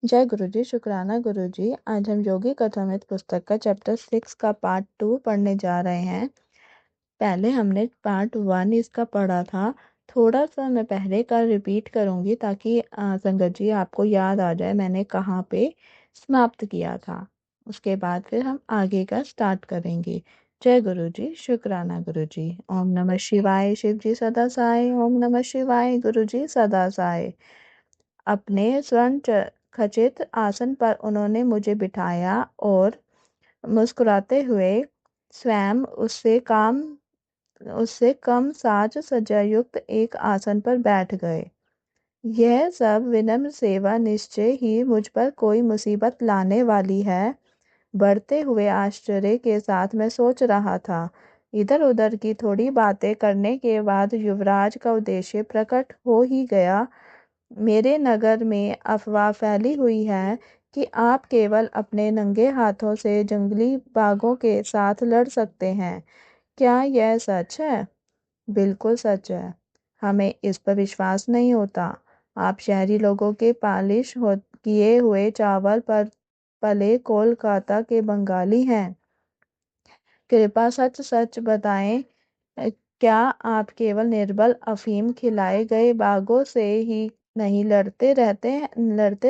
जय गुरुजी, शुक्राना गुरुजी। आज हम योगी कथामृत पुस्तक का चैप्टर 6 का पार्ट 2 पढ़ने जा रहे हैं। पहले हमने पार्ट 1 इसका पढ़ा था। थोड़ा सा मैं पहले का रिपीट करूंगी ताकि संगत जी आपको याद आ जाए मैंने कहाँ पे समाप्त किया था। उसके बाद फिर हम आगे का स्टार्ट करेंगे। जय गुरुजी, शुक्राना गुरुजी। ओम नमः शिवाय। शिव जी सदा साई। ओम नमः शिवाय। गुरुजी सदा साई। अपने स्वर्ण खचित आसन पर उन्होंने मुझे बिठाया और मुस्कुराते हुए स्वयं उससे कम साज सज्जा युक्त एक आसन पर बैठ गए। यह सब विनम्र सेवा निश्चय ही मुझ पर कोई मुसीबत लाने वाली है। बढ़ते हुए आश्चर्य के साथ मैं सोच रहा था। इधर उधर की थोड़ी बातें करने के बाद युवराज का उद्देश्य प्रकट हो ही गया। मेरे नगर में अफवाह फैली हुई है कि आप केवल अपने नंगे हाथों से जंगली बाघों के साथ लड़ सकते हैं। क्या यह सच है? बिल्कुल सच है। हमें इस पर विश्वास नहीं होता। आप शहरी लोगों के किए हुए चावल पर पले कोलकाता के बंगाली हैं। कृपा सच सच बताएं, क्या आप केवल निर्बल अफीम खिलाए गए बाघों से ही नहीं लड़ते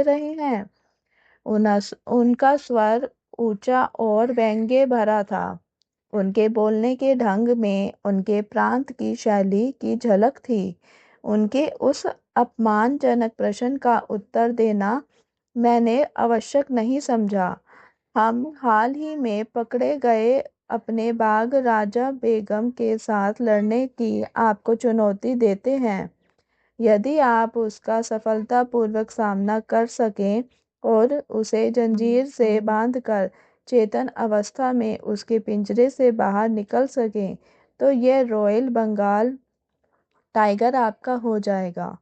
रहे हैं? उनका स्वर ऊंचा और व्यंग्य भरा था। उनके बोलने के ढंग में उनके प्रांत की शैली की झलक थी। उनके उस अपमानजनक प्रश्न का उत्तर देना मैंने आवश्यक नहीं समझा। हम हाल ही में पकड़े गए अपने बाग राजा बेगम के साथ लड़ने की आपको चुनौती देते हैं। यदि आप उसका सफलतापूर्वक सामना कर सकें और उसे जंजीर से बांधकर चेतन अवस्था में उसके पिंजरे से बाहर निकल सकें तो यह रॉयल बंगाल टाइगर आपका हो जाएगा।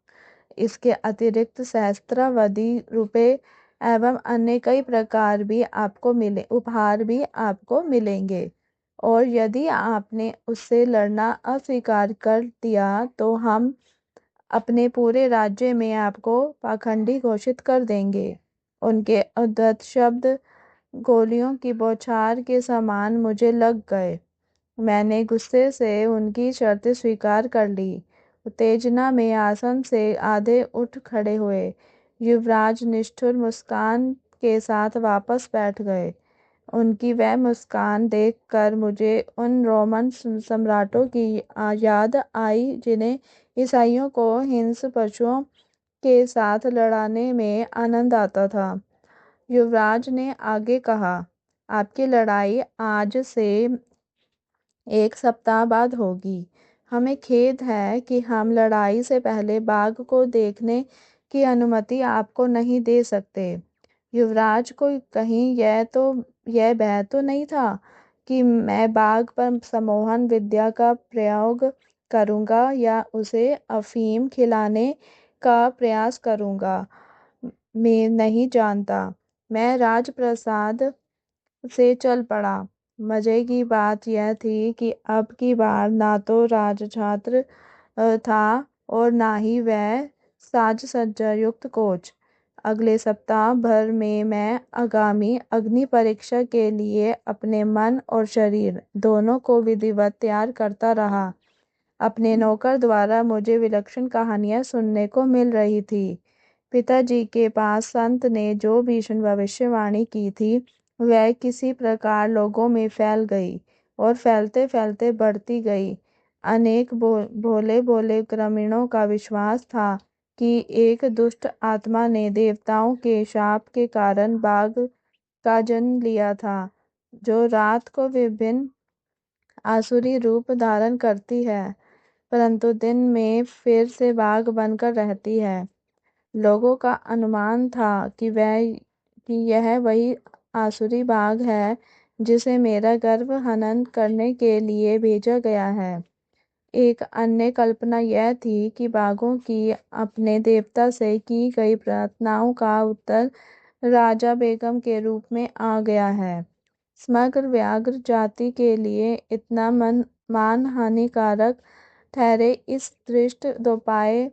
इसके अतिरिक्त सहस्त्रावधि रुपए एवं अन्य कई प्रकार भी आपको मिले उपहार भी आपको मिलेंगे। और यदि आपने उससे लड़ना अस्वीकार कर दिया तो हम अपने पूरे राज्य में आपको पाखंडी घोषित कर देंगे। उनके उद्धत शब्द गोलियों की बौछार के समान मुझे लग गए। मैंने गुस्से से उनकी शर्तें स्वीकार कर ली। उत्तेजना में आसन से आधे उठ खड़े हुए। युवराज निष्ठुर मुस्कान के साथ वापस बैठ गए। उनकी वह मुस्कान देखकर मुझे उन रोमन सम्राटों की याद आई जिन्हें ईसाइयों को हिंस्र पशुओं के साथ लड़ाने में आनंद आता था। युवराज ने आगे कहा, आपकी लड़ाई आज से 1 सप्ताह बाद होगी। हमें खेद है कि हम लड़ाई से पहले बाघ को देखने की अनुमति आपको नहीं दे सकते। युवराज को कहीं यह भय तो नहीं था कि मैं बाघ पर सम्मोहन विद्या का प्रयोग करूंगा या उसे अफीम खिलाने का प्रयास करूंगा। मैं नहीं जानता। मैं राजप्रसाद से चल पड़ा। मजे की बात यह थी कि अब की बार ना तो राजछात्र था और ना ही वह साज सज्जा युक्त कोच। अगले सप्ताह भर में मैं आगामी अग्नि परीक्षा के लिए अपने मन और शरीर दोनों को विधिवत तैयार करता रहा। अपने नौकर द्वारा मुझे विलक्षण कहानियां सुनने को मिल रही थी। पिताजी के पास संत ने जो भीषण भविष्यवाणी की थी वह किसी प्रकार लोगों में फैल गई और फैलते फैलते बढ़ती गई। अनेक भोले भोले ग्रामीणों का विश्वास था कि एक दुष्ट आत्मा ने देवताओं के शाप के कारण बाघ का जन्म लिया था, जो रात को विभिन्न आसुरी रूप धारण करती है परंतु दिन में फिर से बाघ बनकर रहती है। लोगों का अनुमान था कि यह वही आसुरी बाघ है जिसे मेरा गर्भ हनन करने के लिए भेजा गया है। एक अन्य कल्पना यह थी कि बाघों की अपने देवता से की गई प्रार्थनाओं का उत्तर राजा बेगम के रूप में आ गया है। समग्र व्याघ्र जाति के लिए इतना मान हानिकारक ठहरे इस दृष्ट दोपाय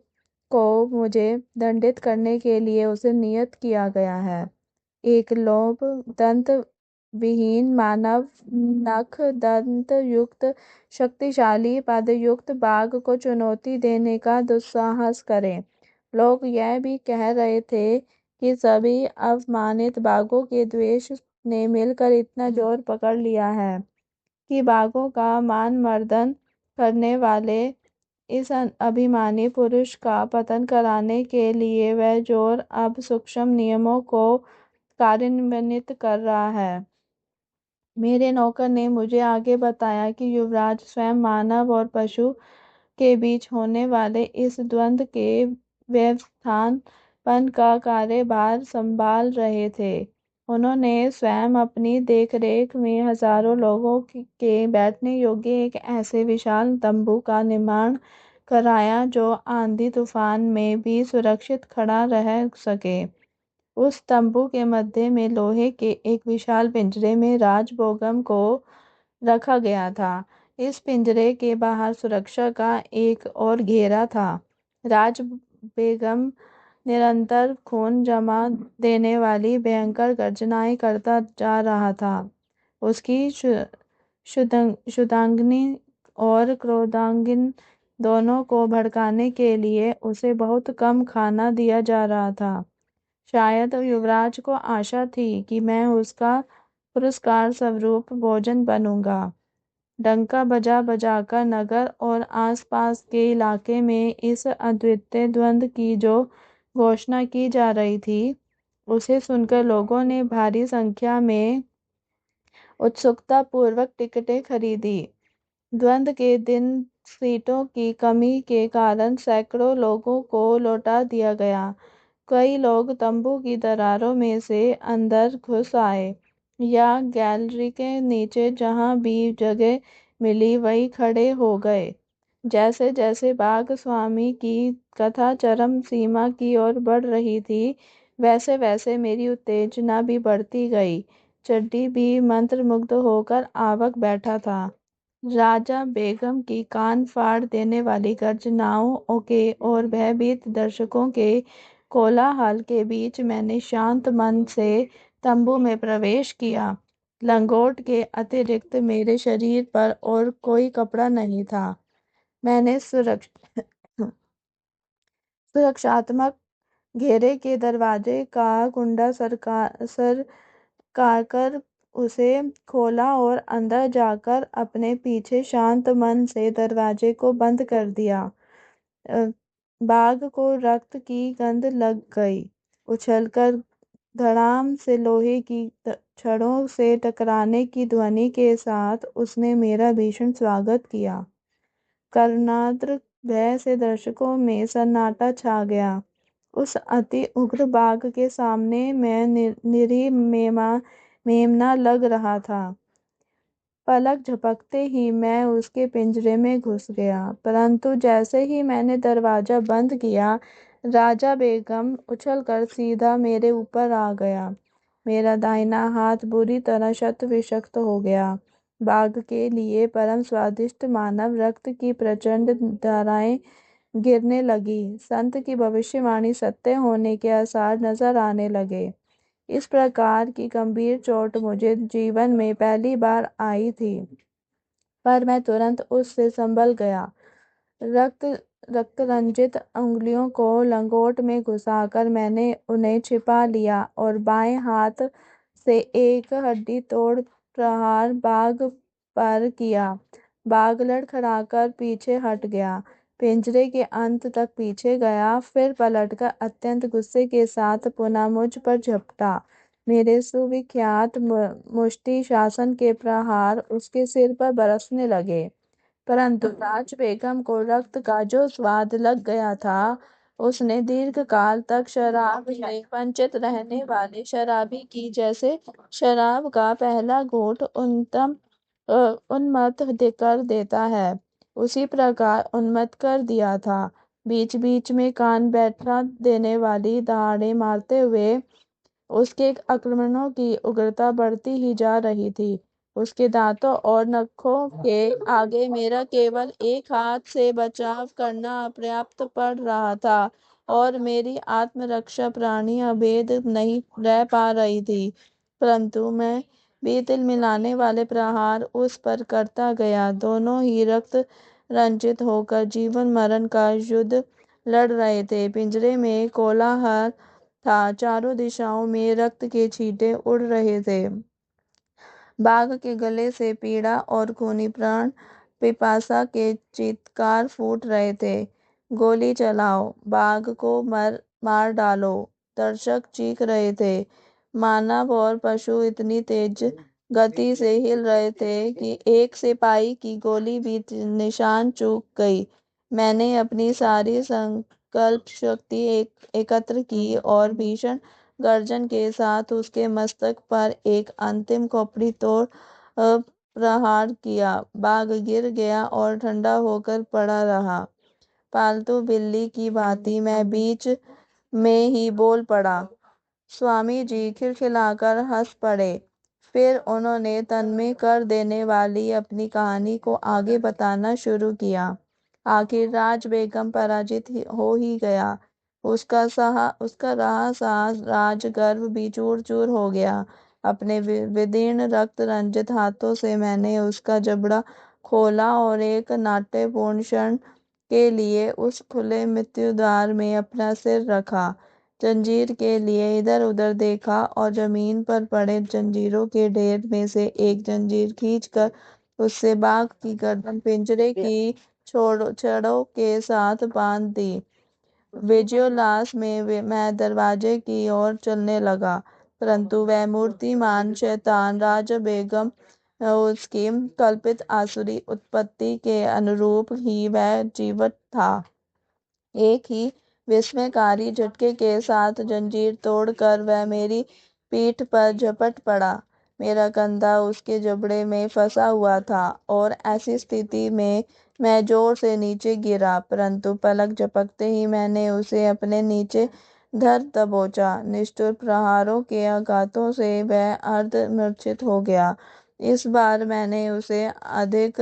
को मुझे दंडित करने के लिए उसे नियत किया गया है। एक लोभ दंत विहीन मानव नख दंत युक्त शक्तिशाली पद युक्त बाघ को चुनौती देने का दुस्साहस करे। लोग यह भी कह रहे थे कि सभी अवमानित बाघों के द्वेष ने मिलकर इतना जोर पकड़ लिया है कि बाघों का मान मर्दन करने वाले इस अभिमानी पुरुष का पतन कराने के लिए वह जोर अब सूक्ष्म नियमों को कार्यान्वित कर रहा है। मेरे नौकर ने मुझे आगे बताया कि युवराज स्वयं मानव और पशु के बीच होने वाले इस द्वंद्व के व्यवस्थापन का कार्यभार संभाल रहे थे। उन्होंने स्वयं अपनी देखरेख में हजारों लोगों के बैठने योग्य एक ऐसे विशाल तंबू का निर्माण कराया जो आंधी तूफान में भी सुरक्षित खड़ा रह सके। उस तंबू के मध्य में लोहे के एक विशाल पिंजरे में राजबोगम को रखा गया था। इस पिंजरे के बाहर सुरक्षा का एक और घेरा था। राज बेगम निरंतर खून जमा देने वाली भयंकर गर्जनाएं करता जा रहा था। उसकी शुदांगिनी और क्रोधांगिन दोनों को भड़काने के लिए उसे बहुत कम खाना दिया जा रहा था। शायद युवराज को आशा थी कि मैं उसका पुरस्कार स्वरूप भोजन बनूंगा। डंका बजा बजाकर नगर और आसपास के इलाके में इस अद्वितीय द्वंद्व की जो घोषणा की जा रही थी उसे सुनकर लोगों ने भारी संख्या में उत्सुकता पूर्वक टिकटें खरीदी। द्वंद्व के दिन सीटों की कमी के कारण सैकड़ों लोगों को लौटा दिया गया। कई लोग तंबू की दरारों में से अंदर घुस आए या गैलरी के नीचे जहां भी जगह मिली वहीं खड़े हो गए। जैसे जैसे बाघ स्वामी की कथा चरम सीमा की ओर बढ़ रही थी वैसे वैसे मेरी उत्तेजना भी बढ़ती गई। चड्डी भी मंत्रमुग्ध होकर आवक बैठा था। राजा बेगम की कान फाड़ देने वाली गर्जनाओं के और भयभीत दर्शकों के कोलाहल के बीच मैंने शांत मन से तंबू में प्रवेश किया। लंगोट के अतिरिक्त मेरे शरीर पर और कोई कपड़ा नहीं था। मैंने सुरक्षात्मक घेरे के दरवाजे का कुंडा सरकाकर उसे खोला और अंदर जाकर अपने पीछे शांत मन से दरवाजे को बंद कर दिया। बाघ को रक्त की गंध लग गई। उछलकर धड़ाम से लोहे की छड़ों से टकराने की ध्वनि के साथ उसने मेरा भीषण स्वागत किया। करुणाद्र भय से दर्शकों में सन्नाटा छा गया। उस अति उग्र बाघ के सामने मैं निरीह मेमना लग रहा था। पलक झपकते ही मैं उसके पिंजरे में घुस गया, परंतु जैसे ही मैंने दरवाजा बंद किया राजा बेगम उछलकर सीधा मेरे ऊपर आ गया। मेरा दाहिना हाथ बुरी तरह शत विषक्त हो गया। बाघ के लिए परम स्वादिष्ट मानव रक्त की प्रचंड धाराएं गिरने लगी। संत की भविष्यवाणी सत्य होने के आसार नजर आने लगे। इस प्रकार की गंभीर चोट मुझे जीवन में पहली बार आई थी, पर मैं तुरंत उससे संभल गया। रक्त रंजित उंगलियों को लंगोट में घुसाकर मैंने उन्हें छिपा लिया और बाएं हाथ से एक हड्डी तोड़ प्रहार बाघ पर किया। बाघ लड़खड़ाकर पीछे हट गया, पिंजरे के अंत तक पीछे गया, फिर पलटकर अत्यंत गुस्से के साथ पुनः मुझ पर झपटा। मेरे सुविख्यात मुष्टि शासन के प्रहार उसके सिर पर बरसने लगे, परंतु राज बेगम को रक्त का जो स्वाद लग गया था उसने दीर्घकाल तक शराब में वंचित रहने वाले शराबी की जैसे शराब का पहला घूंट उन्मत्त कर देता है उसी प्रकार उन्मत्त कर दिया था। बीच बीच में कान बैठा देने वाली दहाड़े मारते हुए उसके आक्रमणों की उग्रता बढ़ती ही जा रही थी। उसके दांतों और नखों के आगे मेरा केवल एक हाथ से बचाव करना अपर्याप्त पड़ रहा था और मेरी आत्मरक्षा प्राणी अभेद नहीं रह पा रही थी। परंतु मैं भी तिल मिलाने वाले प्रहार उस पर करता गया। दोनों ही रक्त रंजित होकर जीवन मरण का युद्ध लड़ रहे थे। पिंजरे में कोलाहल था, चारों दिशाओं में रक्त के छींटे उड़ रहे थे। बाघ के गले से पीड़ा और खूनी प्राण पिपासा के चीत्कार फूट रहे थे। गोली चलाओ, बाघ को मार डालो, दर्शक चीख रहे थे। मानव और पशु इतनी तेज गति से हिल रहे थे कि एक सिपाही की गोली भी निशान चूक गई। मैंने अपनी सारी संकल्प शक्ति एकत्र की और भीषण गर्जन के साथ उसके मस्तक पर एक अंतिम खोपड़ी तोड़ प्रहार किया। बाघ गिर गया और ठंडा होकर पड़ा रहा। पालतू बिल्ली की भांति मैं बीच में ही बोल पड़ा। स्वामी जी खिलखिलाकर हंस पड़े। फिर उन्होंने तन्मय कर देने वाली अपनी कहानी को आगे बताना शुरू किया। आखिर राज बेगम पराजित हो ही गया। उसका रहा साहस राजगर्व भी चूर चूर हो गया। अपने विदीर्ण रक्त रंजित हाथों से मैंने उसका जबड़ा खोला और एक नाट्यपूर्ण क्षण के लिए उस खुले मृत्युद्वार में अपना सिर रखा। जंजीर के लिए इधर उधर देखा और जमीन पर पड़े जंजीरों के ढेर में से एक जंजीर खींचकर उससे बाघ की गर्दन पिंजरे की छड़ों के साथ बांध दी। विजयोल्लास में मैं दरवाजे की ओर चलने लगा, परंतु वह मूर्तिमान शैतान राजा बेगम उसकी कल्पित आसुरी उत्पत्ति के अनुरूप ही वह जीवित था। एक ही विस्मयकारी झटके के साथ जंजीर तोड़कर वह मेरी पीठ पर झपट पड़ा। मेरा कंधा उसके जबड़े में फंसा हुआ था और ऐसी स्थिति में मैं जोर से नीचे गिरा, परंतु पलक झपकते ही मैंने उसे अपने नीचे धर दबोचा। निष्ठुर प्रहारों के आघातों से वह अर्ध मूर्छित हो गया। इस बार मैंने उसे अधिक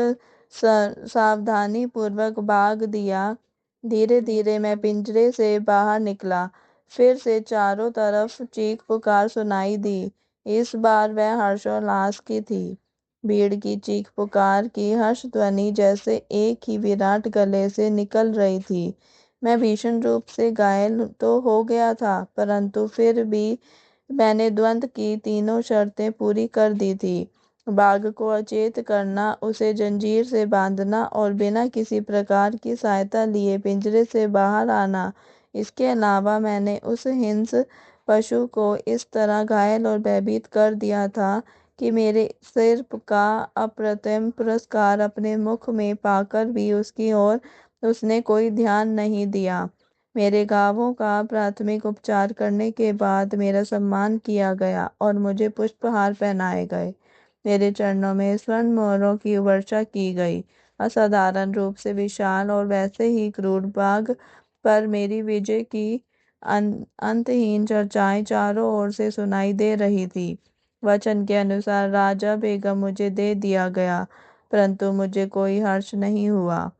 सावधानी पूर्वक बाग दिया। धीरे धीरे मैं पिंजरे से बाहर निकला। फिर से चारों तरफ चीख पुकार सुनाई दी। इस बार वह हर्षोल्लास की थी। भीड़ की चीख पुकार की हर्ष ध्वनि जैसे एक ही विराट गले से निकल रही थी। मैं भीषण रूप से घायल तो हो गया था, परंतु फिर भी मैंने द्वंद्व की तीनों शर्तें पूरी कर दी थी। बाघ को अचेत करना, उसे जंजीर से बांधना और बिना किसी प्रकार की सहायता लिए पिंजरे से बाहर आना। इसके अलावा मैंने उस हिंस्र पशु को इस तरह घायल और भयभीत कर दिया था कि मेरे सिर का अप्रतिम पुरस्कार अपने मुख में पाकर भी उसकी ओर उसने कोई ध्यान नहीं दिया। मेरे घावों का प्राथमिक उपचार करने के बाद मेरा सम्मान किया गया और मुझे पुष्पहार पहनाए गए। मेरे चरणों में स्वर्ण मोहरों की वर्षा की गई। असाधारण रूप से विशाल और वैसे ही क्रूर बाघ पर मेरी विजय की अंतहीन चर्चाएं चारों ओर से सुनाई दे रही थी। वचन के अनुसार राजा बेगम मुझे दे दिया गया, परंतु मुझे कोई हर्ष नहीं हुआ।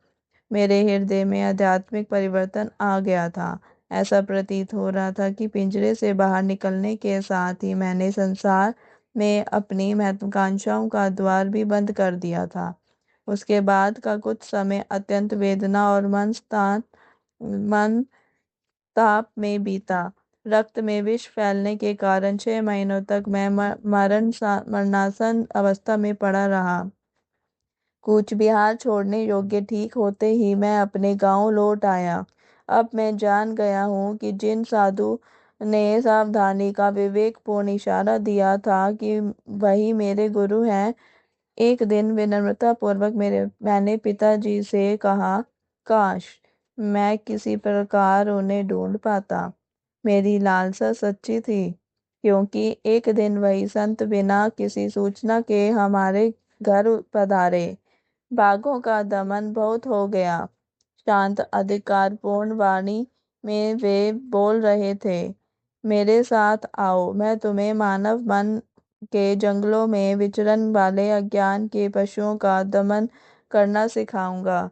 मेरे हृदय में आध्यात्मिक परिवर्तन आ गया था। ऐसा प्रतीत हो रहा था कि पिंजरे से बाहर निकलने के साथ ही मैंने संसार में अपनी महत्वाकांक्षाओं का द्वार भी बंद कर दिया था। उसके बाद का कुछ समय अत्यंत वेदना और मन ताप में बीता। रक्त में विष फैलने के कारण 6 महीनों तक मैं मरणासन अवस्था में पड़ा रहा। कूच बिहार छोड़ने योग्य ठीक होते ही मैं अपने गांव लौट आया। अब मैं जान गया हूँ कि जिन साधु ने सावधानी का विवेकपूर्ण इशारा दिया था कि वही मेरे गुरु हैं। एक दिन विनम्रता पूर्वक मैंने पिताजी से कहा, काश मैं किसी प्रकार उन्हें ढूंढ पाता। मेरी लालसा सच्ची थी, क्योंकि एक दिन वही संत बिना किसी सूचना के हमारे घर पधारे। बाघों का दमन बहुत हो गया। शांत अधिकारपूर्ण वाणी में वे बोल रहे थे, मेरे साथ आओ, मैं तुम्हें मानव मन के जंगलों में विचरण वाले अज्ञान के पशुओं का दमन करना सिखाऊंगा।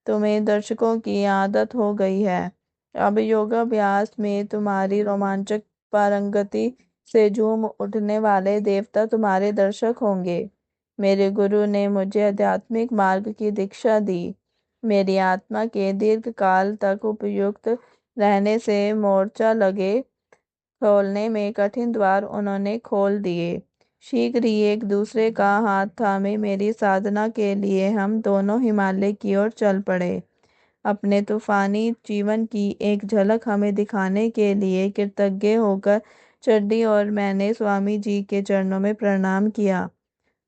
तुम्हें दर्शकों की आदत हो गई है। अब योगाभ्यास में तुम्हारी रोमांचक पारंगति से झूम उठने वाले देवता तुम्हारे दर्शक होंगे। मेरे गुरु ने मुझे आध्यात्मिक मार्ग की दीक्षा दी। मेरी आत्मा के दीर्घ काल तक उपयुक्त रहने से मोर्चा लगे खोलने में कठिन द्वार उन्होंने खोल दिए। शीघ्र ही एक दूसरे का हाथ थामे मेरी साधना के लिए हम दोनों हिमालय की ओर चल पड़े। अपने तूफानी जीवन की एक झलक हमें दिखाने के लिए कृतज्ञ होकर चड्डी और मैंने स्वामी जी के चरणों में प्रणाम किया।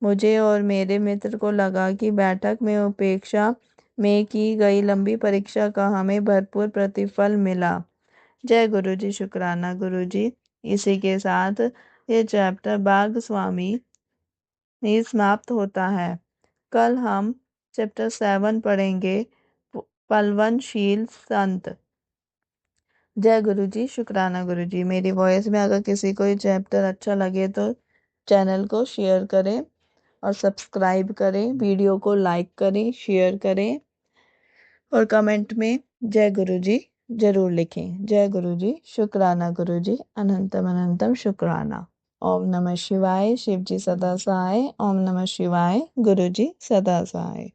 मुझे और मेरे मित्र को लगा कि बैठक में उपेक्षा में की गई लंबी परीक्षा का हमें भरपूर प्रतिफल मिला। जय गुरु जी, शुक्राना गुरु जी। इसी के साथ ये चैप्टर बाघ स्वामी में समाप्त होता है। कल हम चैप्टर 7 पढ़ेंगे, पलवनशील संत। जय गुरु जी, शुक्राना गुरु जी। मेरी वॉइस में अगर किसी को ये चैप्टर अच्छा लगे तो चैनल को शेयर करें और सब्सक्राइब करें, वीडियो को लाइक करें, शेयर करें और कमेंट में जय गुरु जी जरूर लिखें। जय गुरु जी, शुक्राना गुरु जी, अनंतम अनंतम शुक्राना। ओम नमः शिवाय। शिव जी सदा सहाय। ओम नमः शिवाय। गुरु जी सदा सहाय।